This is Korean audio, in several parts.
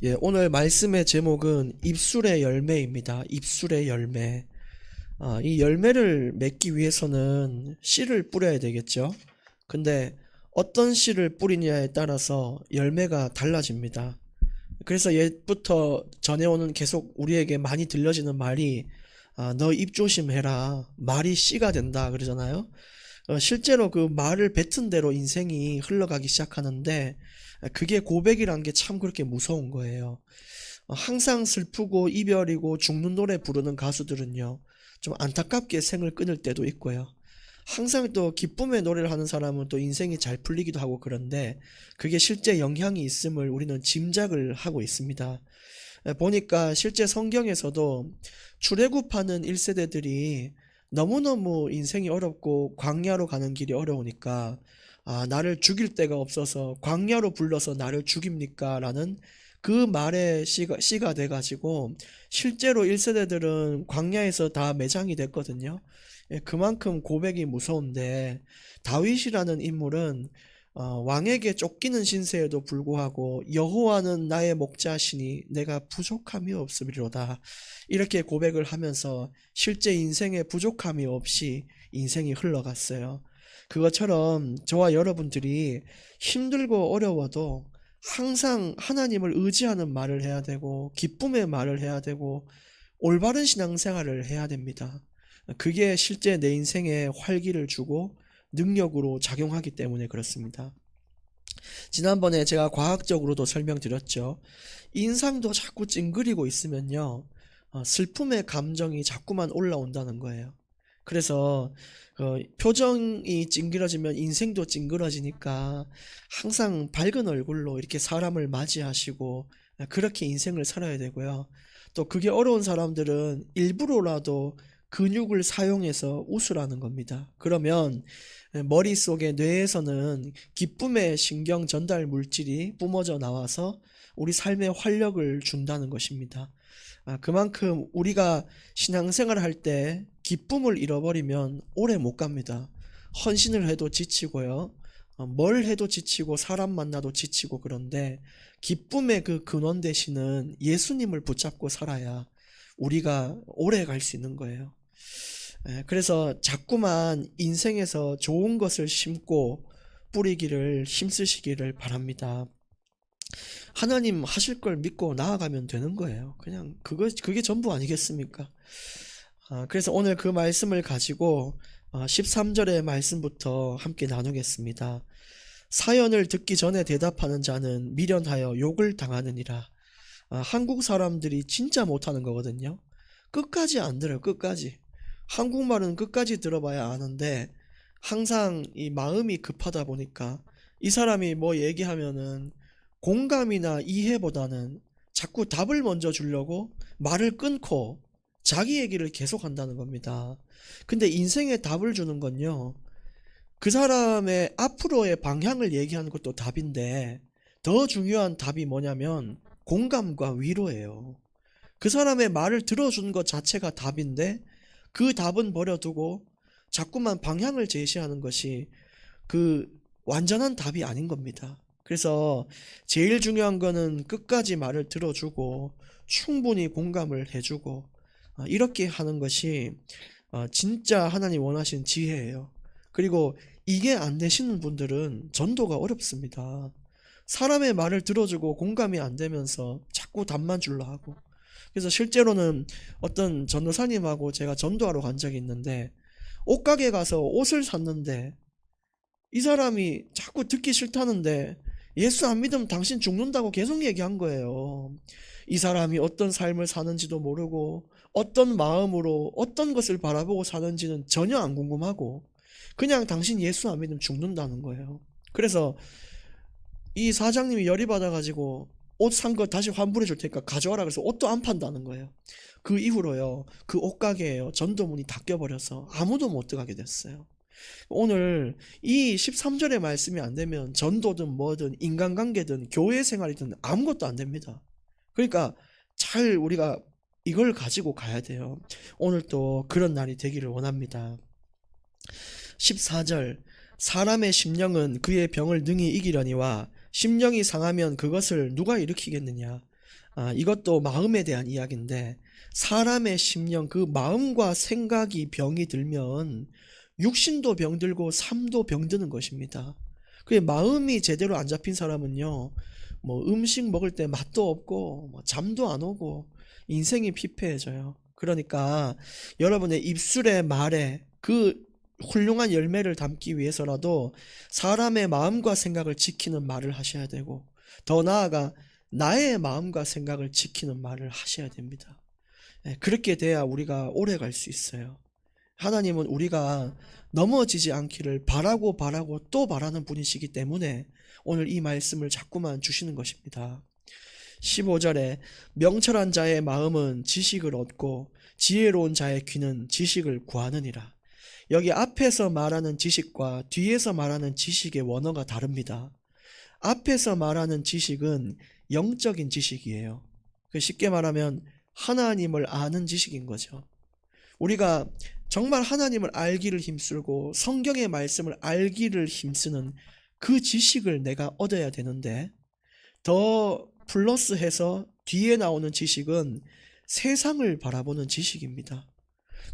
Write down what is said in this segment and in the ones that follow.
예, 오늘 말씀의 제목은 입술의 열매입니다. 입술의 열매. 이 열매를 맺기 위해서는 씨를 뿌려야 되겠죠. 근데 어떤 씨를 뿌리냐에 따라서 열매가 달라집니다. 그래서 옛부터 전해오는 계속 우리에게 많이 들려지는 말이 너 입 조심해라. 말이 씨가 된다 그러잖아요. 실제로 그 말을 뱉은 대로 인생이 흘러가기 시작하는데 그게 고백이란 게 참 그렇게 무서운 거예요. 항상 슬프고 이별이고 죽는 노래 부르는 가수들은요, 좀 안타깝게 생을 끊을 때도 있고요. 항상 또 기쁨의 노래를 하는 사람은 또 인생이 잘 풀리기도 하고 그런데 그게 실제 영향이 있음을 우리는 짐작을 하고 있습니다. 보니까 실제 성경에서도 출애굽하는 1세대들이 너무너무 인생이 어렵고 광야로 가는 길이 어려우니까 나를 죽일 데가 없어서 광야로 불러서 나를 죽입니까? 라는 그 말에 씨가 돼가지고 실제로 1세대들은 광야에서 다 매장이 됐거든요. 그만큼 고백이 무서운데 다윗이라는 인물은 왕에게 쫓기는 신세에도 불구하고 여호와는 나의 목자시니 내가 부족함이 없으리로다 이렇게 고백을 하면서 실제 인생에 부족함이 없이 인생이 흘러갔어요. 그것처럼 저와 여러분들이 힘들고 어려워도 항상 하나님을 의지하는 말을 해야 되고 기쁨의 말을 해야 되고 올바른 신앙생활을 해야 됩니다. 그게 실제 내 인생에 활기를 주고 능력으로 작용하기 때문에 그렇습니다. 지난번에 제가 과학적으로도 설명드렸죠. 인상도 자꾸 찡그리고 있으면요, 슬픔의 감정이 자꾸만 올라온다는 거예요. 그래서 표정이 찡그러지면 인생도 찡그러지니까 항상 밝은 얼굴로 이렇게 사람을 맞이하시고 그렇게 인생을 살아야 되고요. 또 그게 어려운 사람들은 일부러라도 근육을 사용해서 웃으라는 겁니다. 그러면 머릿속에 뇌에서는 기쁨의 신경 전달 물질이 뿜어져 나와서 우리 삶에 활력을 준다는 것입니다. 그만큼 우리가 신앙생활을 할 때 기쁨을 잃어버리면 오래 못 갑니다. 헌신을 해도 지치고요. 뭘 해도 지치고 사람 만나도 지치고 그런데 기쁨의 그 근원 되시는 예수님을 붙잡고 살아야 우리가 오래 갈 수 있는 거예요. 그래서 자꾸만 인생에서 좋은 것을 심고 뿌리기를 힘쓰시기를 바랍니다. 하나님 하실 걸 믿고 나아가면 되는 거예요. 그냥 그게 전부 아니겠습니까? 그래서 오늘 그 말씀을 가지고 13절의 말씀부터 함께 나누겠습니다. 사연을 듣기 전에 대답하는 자는 미련하여 욕을 당하느니라. 한국 사람들이 진짜 못하는 거거든요. 끝까지 안 들어요. 끝까지. 한국말은 끝까지 들어봐야 아는데 항상 이 마음이 급하다 보니까 이 사람이 뭐 얘기하면은 공감이나 이해보다는 자꾸 답을 먼저 주려고 말을 끊고 자기 얘기를 계속 한다는 겁니다. 근데 인생에 답을 주는 건요, 그 사람의 앞으로의 방향을 얘기하는 것도 답인데 더 중요한 답이 뭐냐면 공감과 위로예요. 그 사람의 말을 들어주는 것 자체가 답인데 그 답은 버려두고 자꾸만 방향을 제시하는 것이 그 완전한 답이 아닌 겁니다. 그래서 제일 중요한 거는 끝까지 말을 들어주고 충분히 공감을 해주고 이렇게 하는 것이 진짜 하나님 원하시는 지혜예요. 그리고 이게 안 되시는 분들은 전도가 어렵습니다. 사람의 말을 들어주고 공감이 안 되면서 자꾸 답만 주려 하고. 그래서 실제로는 어떤 전도사님하고 제가 전도하러 간 적이 있는데 옷가게 가서 옷을 샀는데 이 사람이 자꾸 듣기 싫다는데 예수 안 믿으면 당신 죽는다고 계속 얘기한 거예요. 이 사람이 어떤 삶을 사는지도 모르고 어떤 마음으로 어떤 것을 바라보고 사는지는 전혀 안 궁금하고 그냥 당신 예수 안 믿으면 죽는다는 거예요. 그래서 이 사장님이 열이 받아가지고 옷 산 거 다시 환불해 줄 테니까 가져와라 그래서 옷도 안 판다는 거예요. 그 이후로요, 그 옷가게에요, 전도문이 닫혀버려서 아무도 못 들어가게 됐어요. 오늘 이 13절의 말씀이 안 되면 전도든 뭐든 인간관계든 교회 생활이든 아무것도 안 됩니다. 그러니까 잘 우리가 이걸 가지고 가야 돼요. 오늘 또 그런 날이 되기를 원합니다. 14절, 사람의 심령은 그의 병을 능히 이기려니와 심령이 상하면 그것을 누가 일으키겠느냐. 이것도 마음에 대한 이야기인데, 사람의 심령, 그 마음과 생각이 병이 들면 육신도 병들고 삶도 병드는 것입니다. 그 마음이 제대로 안 잡힌 사람은요, 뭐 음식 먹을 때 맛도 없고 뭐 잠도 안 오고 인생이 피폐해져요. 그러니까 여러분의 입술의 말에 그 훌륭한 열매를 담기 위해서라도 사람의 마음과 생각을 지키는 말을 하셔야 되고, 더 나아가 나의 마음과 생각을 지키는 말을 하셔야 됩니다. 그렇게 돼야 우리가 오래 갈 수 있어요. 하나님은 우리가 넘어지지 않기를 바라고 바라고 또 바라는 분이시기 때문에 오늘 이 말씀을 자꾸만 주시는 것입니다. 15절에 명철한 자의 마음은 지식을 얻고 지혜로운 자의 귀는 지식을 구하느니라. 여기 앞에서 말하는 지식과 뒤에서 말하는 지식의 원어가 다릅니다. 앞에서 말하는 지식은 영적인 지식이에요. 쉽게 말하면 하나님을 아는 지식인 거죠. 우리가 정말 하나님을 알기를 힘쓰고 성경의 말씀을 알기를 힘쓰는 그 지식을 내가 얻어야 되는데, 더 플러스해서 뒤에 나오는 지식은 세상을 바라보는 지식입니다.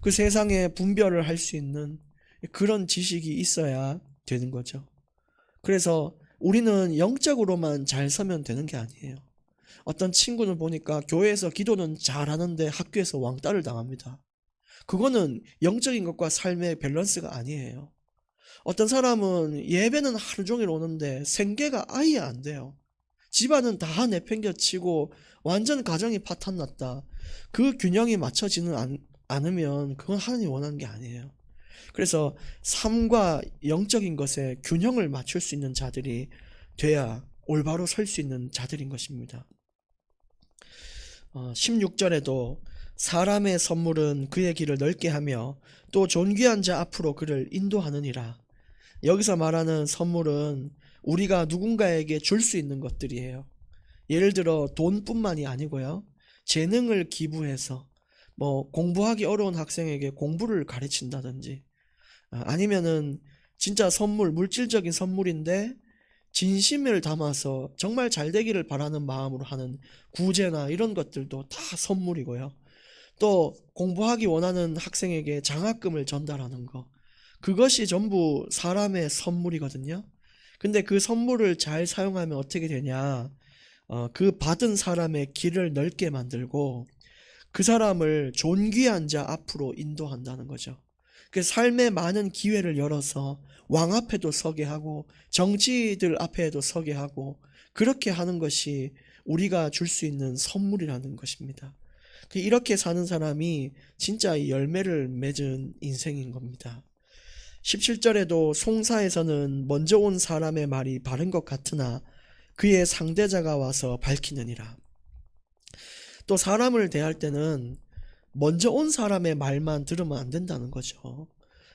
그 세상에 분별을 할 수 있는 그런 지식이 있어야 되는 거죠. 그래서 우리는 영적으로만 잘 서면 되는 게 아니에요. 어떤 친구는 보니까 교회에서 기도는 잘하는데 학교에서 왕따를 당합니다. 그거는 영적인 것과 삶의 밸런스가 아니에요. 어떤 사람은 예배는 하루 종일 오는데 생계가 아예 안 돼요. 집안은 다 내팽겨치고 완전 가정이 파탄났다. 그 균형이 맞춰지는 않으면 그건 하나님이 원하는 게 아니에요. 그래서 삶과 영적인 것에 균형을 맞출 수 있는 자들이 돼야 올바로 설 수 있는 자들인 것입니다. 16절에도 사람의 선물은 그의 길을 넓게 하며 또 존귀한 자 앞으로 그를 인도하느니라. 여기서 말하는 선물은 우리가 누군가에게 줄 수 있는 것들이에요. 예를 들어 돈뿐만이 아니고요, 재능을 기부해서 뭐 공부하기 어려운 학생에게 공부를 가르친다든지, 아니면은 진짜 선물, 물질적인 선물인데 진심을 담아서 정말 잘 되기를 바라는 마음으로 하는 구제나 이런 것들도 다 선물이고요. 또 공부하기 원하는 학생에게 장학금을 전달하는 거, 그것이 전부 사람의 선물이거든요. 근데 그 선물을 잘 사용하면 어떻게 되냐, 그 받은 사람의 길을 넓게 만들고 그 사람을 존귀한 자 앞으로 인도한다는 거죠. 그 삶의 많은 기회를 열어서 왕 앞에도 서게 하고 정치인들 앞에도 서게 하고, 그렇게 하는 것이 우리가 줄 수 있는 선물이라는 것입니다. 이렇게 사는 사람이 진짜 이 열매를 맺은 인생인 겁니다. 17절에도 송사에서는 먼저 온 사람의 말이 바른 것 같으나 그의 상대자가 와서 밝히느니라. 또 사람을 대할 때는 먼저 온 사람의 말만 들으면 안 된다는 거죠.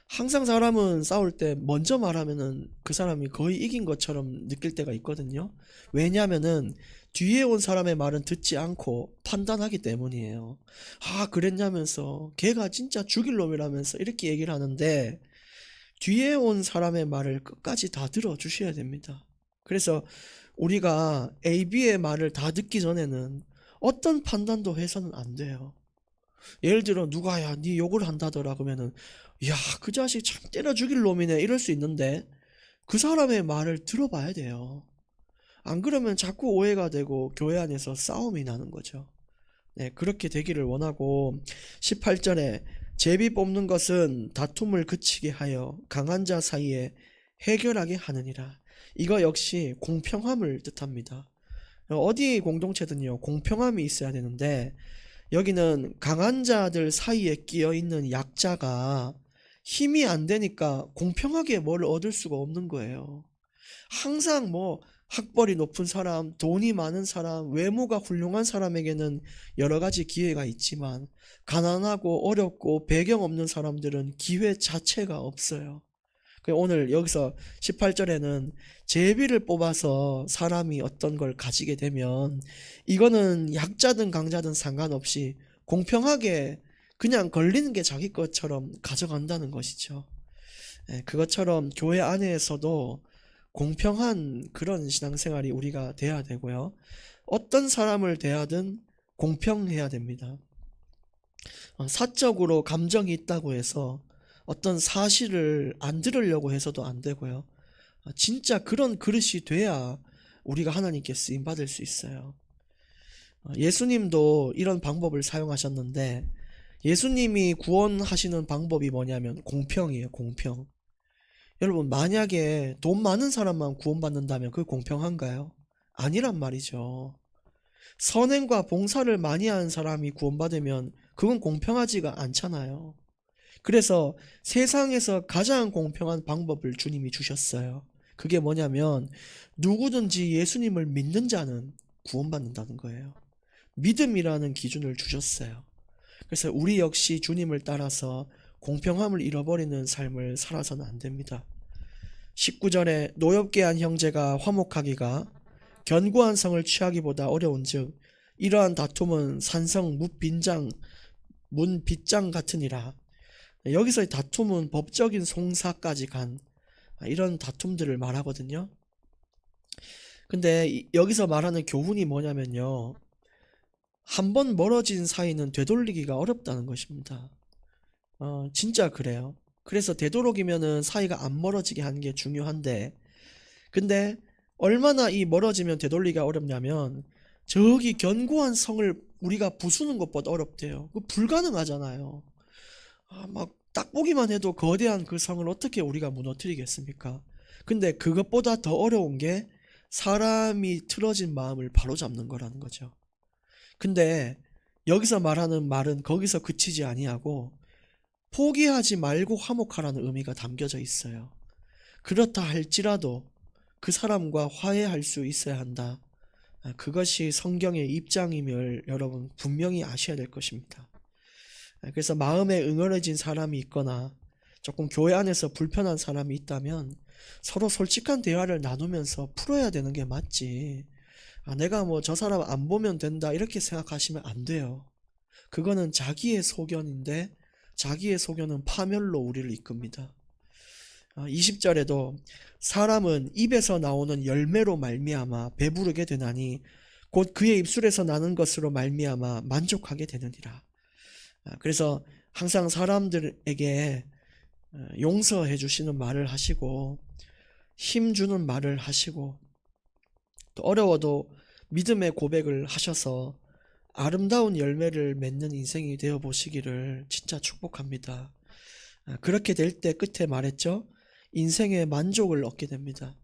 항상 사람은 싸울 때 먼저 말하면은 그 사람이 거의 이긴 것처럼 느낄 때가 있거든요. 왜냐하면은 뒤에 온 사람의 말은 듣지 않고 판단하기 때문이에요. 그랬냐면서, 걔가 진짜 죽일 놈이라면서 이렇게 얘기를 하는데 뒤에 온 사람의 말을 끝까지 다 들어주셔야 됩니다. 그래서 우리가 A, B의 말을 다 듣기 전에는 어떤 판단도 해서는 안 돼요. 예를 들어 누가 야 네 욕을 한다더라 그러면은, 야 그 자식 참 때려 죽일 놈이네, 이럴 수 있는데 그 사람의 말을 들어봐야 돼요. 안 그러면 자꾸 오해가 되고 교회 안에서 싸움이 나는 거죠. 네, 그렇게 되기를 원하고, 18절에 제비 뽑는 것은 다툼을 그치게 하여 강한 자 사이에 해결하게 하느니라. 이거 역시 공평함을 뜻합니다. 어디 공동체든요, 공평함이 있어야 되는데 여기는 강한 자들 사이에 끼어 있는 약자가 힘이 안 되니까 공평하게 뭘 얻을 수가 없는 거예요. 항상 뭐 학벌이 높은 사람, 돈이 많은 사람, 외모가 훌륭한 사람에게는 여러 가지 기회가 있지만 가난하고 어렵고 배경 없는 사람들은 기회 자체가 없어요. 오늘 여기서 18절에는 제비를 뽑아서 사람이 어떤 걸 가지게 되면 이거는 약자든 강자든 상관없이 공평하게 그냥 걸리는 게 자기 것처럼 가져간다는 것이죠. 그것처럼 교회 안에서도 공평한 그런 신앙생활이 우리가 돼야 되고요. 어떤 사람을 대하든 공평해야 됩니다. 사적으로 감정이 있다고 해서 어떤 사실을 안 들으려고 해서도 안 되고요. 진짜 그런 그릇이 돼야 우리가 하나님께 쓰임 받을 수 있어요. 예수님도 이런 방법을 사용하셨는데, 예수님이 구원하시는 방법이 뭐냐면 공평이에요. 공평. 여러분, 만약에 돈 많은 사람만 구원받는다면 그게 공평한가요? 아니란 말이죠. 선행과 봉사를 많이 하는 사람이 구원받으면 그건 공평하지가 않잖아요. 그래서 세상에서 가장 공평한 방법을 주님이 주셨어요. 그게 뭐냐면 누구든지 예수님을 믿는 자는 구원받는다는 거예요. 믿음이라는 기준을 주셨어요. 그래서 우리 역시 주님을 따라서 공평함을 잃어버리는 삶을 살아서는 안 됩니다. 19절에 노엽게 한 형제가 화목하기가 견고한 성을 취하기보다 어려운즉 이러한 다툼은 산성 묻빈장 문빗장 같으니라. 여기서의 다툼은 법적인 송사까지 간 이런 다툼들을 말하거든요. 근데 여기서 말하는 교훈이 뭐냐면요, 한번 멀어진 사이는 되돌리기가 어렵다는 것입니다. 진짜 그래요. 그래서 되도록이면은 사이가 안 멀어지게 하는 게 중요한데, 근데 얼마나 이 멀어지면 되돌리기가 어렵냐면 저기 견고한 성을 우리가 부수는 것보다 어렵대요. 그 불가능하잖아요. 막 딱 보기만 해도 거대한 그 성을 어떻게 우리가 무너뜨리겠습니까? 근데 그것보다 더 어려운 게 사람이 틀어진 마음을 바로잡는 거라는 거죠. 근데 여기서 말하는 말은 거기서 그치지 아니하고 포기하지 말고 화목하라는 의미가 담겨져 있어요. 그렇다 할지라도 그 사람과 화해할 수 있어야 한다. 그것이 성경의 입장임을 여러분 분명히 아셔야 될 것입니다. 그래서 마음에 응어려진 사람이 있거나 조금 교회 안에서 불편한 사람이 있다면 서로 솔직한 대화를 나누면서 풀어야 되는 게 맞지. 내가 뭐 저 사람 안 보면 된다 이렇게 생각하시면 안 돼요. 그거는 자기의 소견인데 자기의 소견은 파멸로 우리를 이끕니다. 20절에도 사람은 입에서 나오는 열매로 말미암아 배부르게 되나니 곧 그의 입술에서 나는 것으로 말미암아 만족하게 되느니라. 그래서 항상 사람들에게 용서해 주시는 말을 하시고 힘 주는 말을 하시고 또 어려워도 믿음의 고백을 하셔서 아름다운 열매를 맺는 인생이 되어 보시기를 진짜 축복합니다. 그렇게 될 때 끝에 말했죠. 인생의 만족을 얻게 됩니다.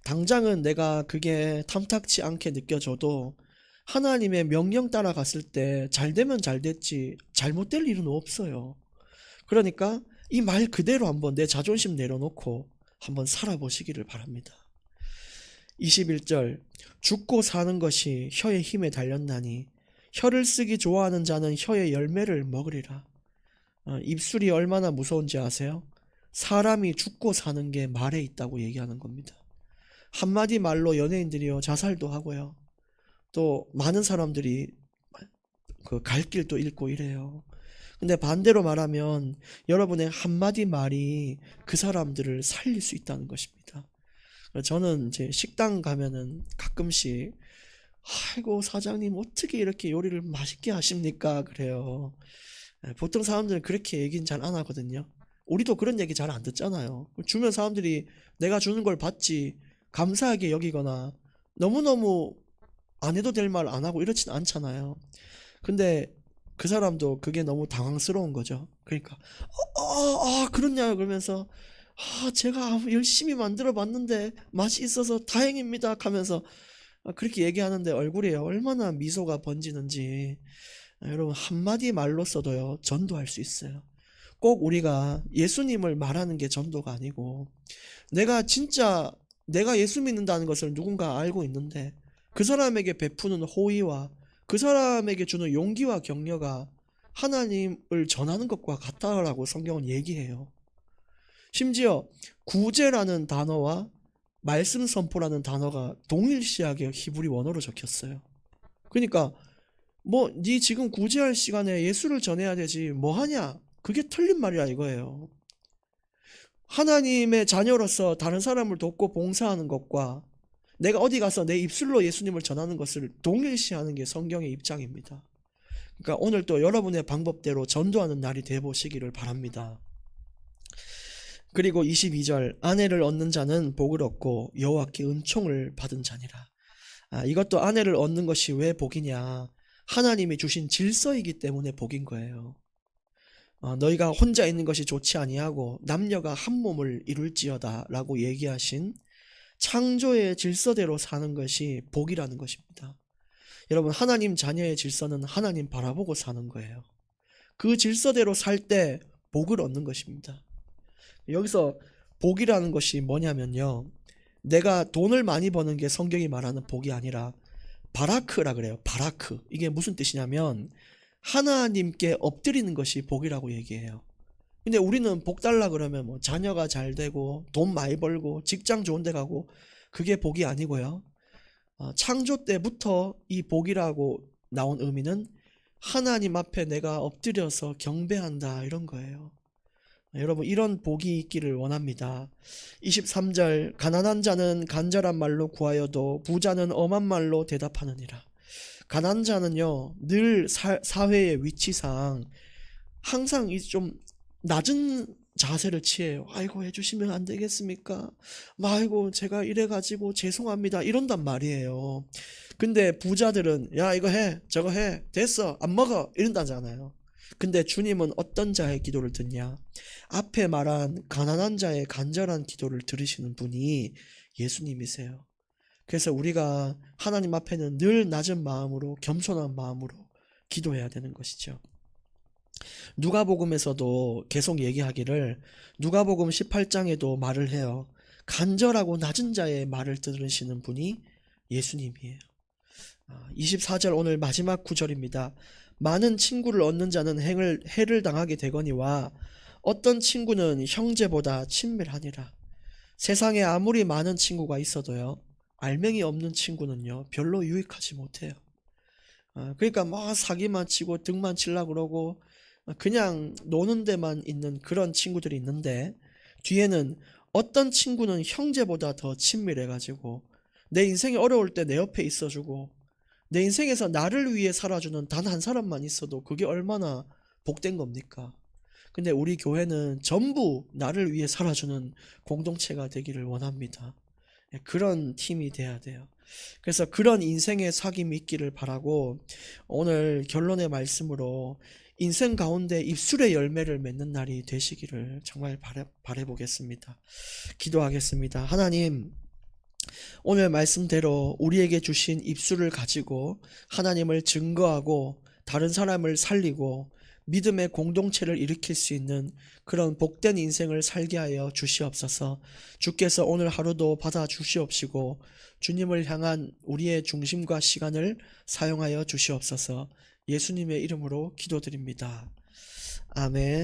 당장은 내가 그게 탐탁치 않게 느껴져도 하나님의 명령 따라갔을 때 잘 되면 잘 됐지 잘못될 일은 없어요. 그러니까 이 말 그대로 한번 내 자존심 내려놓고 한번 살아보시기를 바랍니다. 21절 죽고 사는 것이 혀의 힘에 달렸나니 혀를 쓰기 좋아하는 자는 혀의 열매를 먹으리라. 입술이 얼마나 무서운지 아세요? 사람이 죽고 사는 게 말에 있다고 얘기하는 겁니다. 한마디 말로 연예인들이요 자살도 하고요. 또 많은 사람들이 그 갈 길도 잃고 이래요. 근데 반대로 말하면 여러분의 한마디 말이 그 사람들을 살릴 수 있다는 것입니다. 저는 이제 식당 가면은 가끔씩 아이고 사장님 어떻게 이렇게 요리를 맛있게 하십니까? 그래요. 보통 사람들은 그렇게 얘기는 잘 안 하거든요. 우리도 그런 얘기 잘 안 듣잖아요. 주변 사람들이 내가 주는 걸 받지 감사하게 여기거나 너무너무 안 해도 될 말 안 하고 이렇진 않잖아요. 근데 그 사람도 그게 너무 당황스러운 거죠. 그러니까 그렇냐 그러면서 제가 열심히 만들어 봤는데 맛이 있어서 다행입니다 하면서 그렇게 얘기하는데 얼굴에 얼마나 미소가 번지는지 여러분 한마디 말로써도요 전도할 수 있어요. 꼭 우리가 예수님을 말하는 게 전도가 아니고 내가 진짜 내가 예수 믿는다는 것을 누군가 알고 있는데 그 사람에게 베푸는 호의와 그 사람에게 주는 용기와 격려가 하나님을 전하는 것과 같다라고 성경은 얘기해요. 심지어 구제라는 단어와 말씀 선포라는 단어가 동일시하게 히브리 원어로 적혔어요. 그러니까 뭐 네 지금 구제할 시간에 예수를 전해야 되지 뭐 하냐? 그게 틀린 말이야 이거예요. 하나님의 자녀로서 다른 사람을 돕고 봉사하는 것과 내가 어디 가서 내 입술로 예수님을 전하는 것을 동일시하는 게 성경의 입장입니다. 그러니까 오늘 또 여러분의 방법대로 전도하는 날이 되어보시기를 바랍니다. 그리고 22절, 아내를 얻는 자는 복을 얻고 여호와께 은총을 받은 자니라. 이것도 아내를 얻는 것이 왜 복이냐? 하나님이 주신 질서이기 때문에 복인 거예요. 너희가 혼자 있는 것이 좋지 아니하고 남녀가 한 몸을 이룰지어다 라고 얘기하신 창조의 질서대로 사는 것이 복이라는 것입니다. 여러분, 하나님 자녀의 질서는 하나님 바라보고 사는 거예요. 그 질서대로 살 때 복을 얻는 것입니다. 여기서 복이라는 것이 뭐냐면요, 내가 돈을 많이 버는 게 성경이 말하는 복이 아니라 바라크라 그래요. 바라크. 이게 무슨 뜻이냐면 하나님께 엎드리는 것이 복이라고 얘기해요. 근데 우리는 복 달라 그러면 뭐 자녀가 잘 되고 돈 많이 벌고 직장 좋은 데 가고, 그게 복이 아니고요. 창조 때부터 이 복이라고 나온 의미는 하나님 앞에 내가 엎드려서 경배한다, 이런 거예요. 여러분, 이런 복이 있기를 원합니다. 23절, 가난한 자는 간절한 말로 구하여도 부자는 엄한 말로 대답하느니라. 가난한 자는요, 늘 사회의 위치상 항상 좀 낮은 자세를 취해요. 아이고, 해주시면 안 되겠습니까? 아이고, 제가 이래가지고 죄송합니다, 이런단 말이에요. 근데 부자들은 야, 이거 해, 저거 해, 됐어, 안 먹어, 이런다잖아요. 근데 주님은 어떤 자의 기도를 듣냐? 앞에 말한 가난한 자의 간절한 기도를 들으시는 분이 예수님이세요. 그래서 우리가 하나님 앞에는 늘 낮은 마음으로, 겸손한 마음으로 기도해야 되는 것이죠. 누가복음에서도 계속 얘기하기를, 누가복음 18장에도 말을 해요. 간절하고 낮은 자의 말을 들으시는 분이 예수님이에요. 24절, 오늘 마지막 구절입니다. 많은 친구를 얻는 자는 해를 당하게 되거니와 어떤 친구는 형제보다 친밀하니라. 세상에 아무리 많은 친구가 있어도요, 알맹이 없는 친구는요 별로 유익하지 못해요. 그러니까 막 사기만 치고 등만 치려고 그러고 그냥 노는 데만 있는 그런 친구들이 있는데, 뒤에는 어떤 친구는 형제보다 더 친밀해가지고 내 인생이 어려울 때 내 옆에 있어주고, 내 인생에서 나를 위해 살아주는 단 한 사람만 있어도 그게 얼마나 복된 겁니까? 근데 우리 교회는 전부 나를 위해 살아주는 공동체가 되기를 원합니다. 그런 팀이 돼야 돼요. 그래서 그런 인생의 사귐이 있기를 바라고, 오늘 결론의 말씀으로 인생 가운데 입술의 열매를 맺는 날이 되시기를 정말 바라보겠습니다. 기도하겠습니다. 하나님, 오늘 말씀대로 우리에게 주신 입술을 가지고 하나님을 증거하고 다른 사람을 살리고 믿음의 공동체를 일으킬 수 있는 그런 복된 인생을 살게 하여 주시옵소서. 주께서 오늘 하루도 받아 주시옵시고 주님을 향한 우리의 중심과 시간을 사용하여 주시옵소서. 예수님의 이름으로 기도드립니다. 아멘.